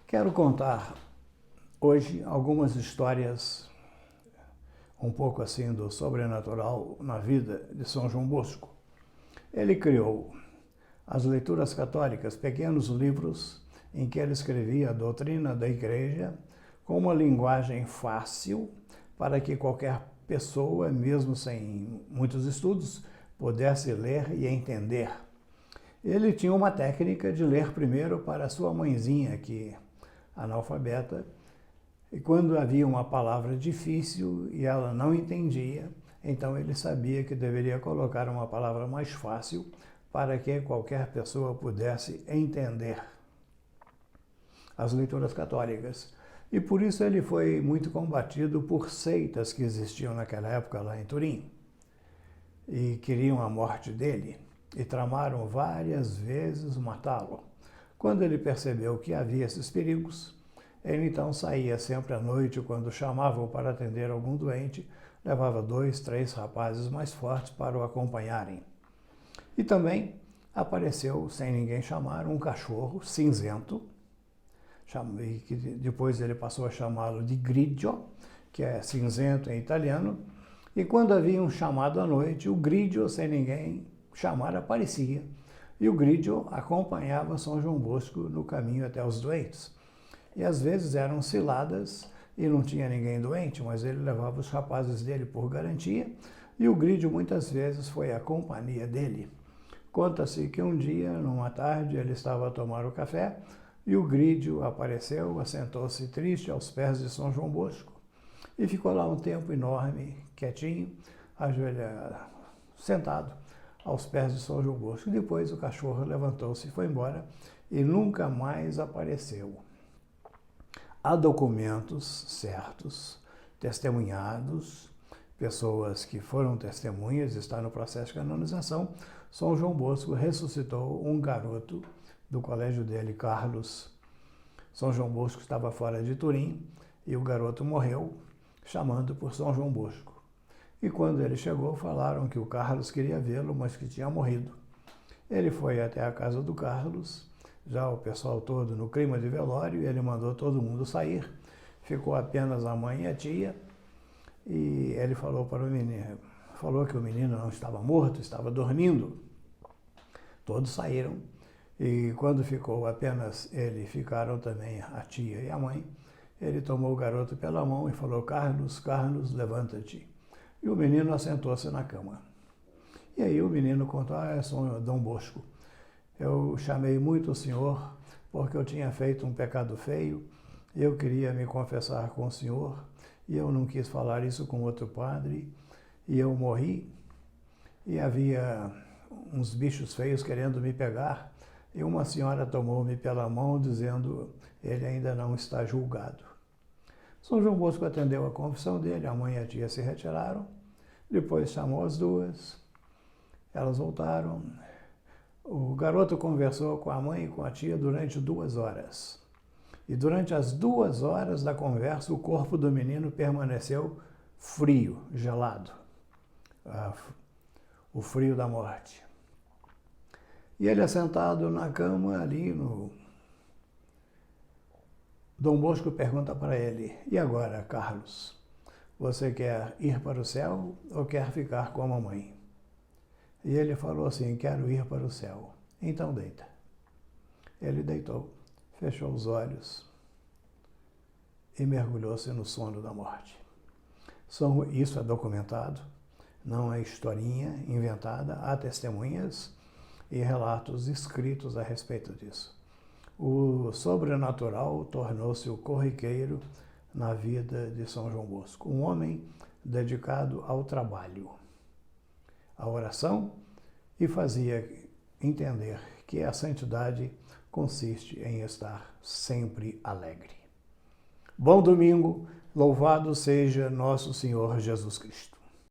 Quero contar hoje algumas histórias um pouco assim do sobrenatural na vida de São João Bosco. Ele criou as leituras católicas, pequenos livros em que ele escrevia a doutrina da igreja com uma linguagem fácil para que qualquer pessoa, mesmo sem muitos estudos, pudesse ler e entender. Ele tinha uma técnica de ler primeiro para sua mãezinha, que analfabeta, e quando havia uma palavra difícil e ela não entendia, então ele sabia que deveria colocar uma palavra mais fácil para que qualquer pessoa pudesse entender as leituras católicas. E por isso ele foi muito combatido por seitas que existiam naquela época lá em Turim e queriam a morte dele e tramaram várias vezes matá-lo. Quando ele percebeu que havia esses perigos, ele então saía sempre à noite, quando chamavam para atender algum doente, levava 2, 3 rapazes mais fortes para o acompanharem. E também apareceu, sem ninguém chamar, um cachorro cinzento, que depois ele passou a chamá-lo de Grigio, que é cinzento em italiano, e quando havia um chamado à noite, o Grigio, sem ninguém chamar, aparecia. E o Grigio acompanhava São João Bosco no caminho até os doentes. E às vezes eram ciladas e não tinha ninguém doente, mas ele levava os rapazes dele por garantia, e o Grigio muitas vezes foi a companhia dele. Conta-se que um dia, numa tarde, ele estava a tomar o café e o Grigio apareceu, assentou-se triste aos pés de São João Bosco e ficou lá um tempo enorme, quietinho, ajoelhado, sentado aos pés de São João Bosco. Depois o cachorro levantou-se e foi embora e nunca mais apareceu. Há documentos certos, testemunhados, pessoas que foram testemunhas, está no processo de canonização. São João Bosco ressuscitou um garoto do colégio dele, Carlos. São João Bosco estava fora de Turim e o garoto morreu, chamando por São João Bosco. E quando ele chegou, falaram que o Carlos queria vê-lo, mas que tinha morrido. Ele foi até a casa do Carlos, já o pessoal todo no clima de velório, e ele mandou todo mundo sair. Ficou apenas a mãe e a tia, e ele falou para o menino, falou que o menino não estava morto, estava dormindo. Todos saíram, e quando ficou apenas ele, ficaram também a tia e a mãe. Ele tomou o garoto pela mão e falou: Carlos, Carlos, levanta-te. E o menino assentou-se na cama. E aí o menino contou: é São Dom Bosco. Eu chamei muito o senhor porque eu tinha feito um pecado feio, eu queria me confessar com o senhor e eu não quis falar isso com outro padre e eu morri e havia uns bichos feios querendo me pegar e uma senhora tomou-me pela mão dizendo: ele ainda não está julgado. São João Bosco atendeu a confissão dele, a mãe e a tia se retiraram, depois chamou as duas, elas voltaram. O garoto conversou com a mãe e com a tia durante 2 horas. E durante as 2 horas da conversa, o corpo do menino permaneceu frio, gelado. O frio da morte. E ele assentado na cama ali no... Dom Bosco pergunta para ele: e agora, Carlos? Você quer ir para o céu ou quer ficar com a mamãe? E ele falou assim: quero ir para o céu. Então deita. Ele deitou, fechou os olhos e mergulhou-se no sono da morte. Isso é documentado, não é historinha inventada, há testemunhas e relatos escritos a respeito disso. O sobrenatural tornou-se o corriqueiro na vida de São João Bosco, um homem dedicado ao trabalho, à oração, e fazia entender que a santidade consiste em estar sempre alegre. Bom domingo, louvado seja nosso Senhor Jesus Cristo.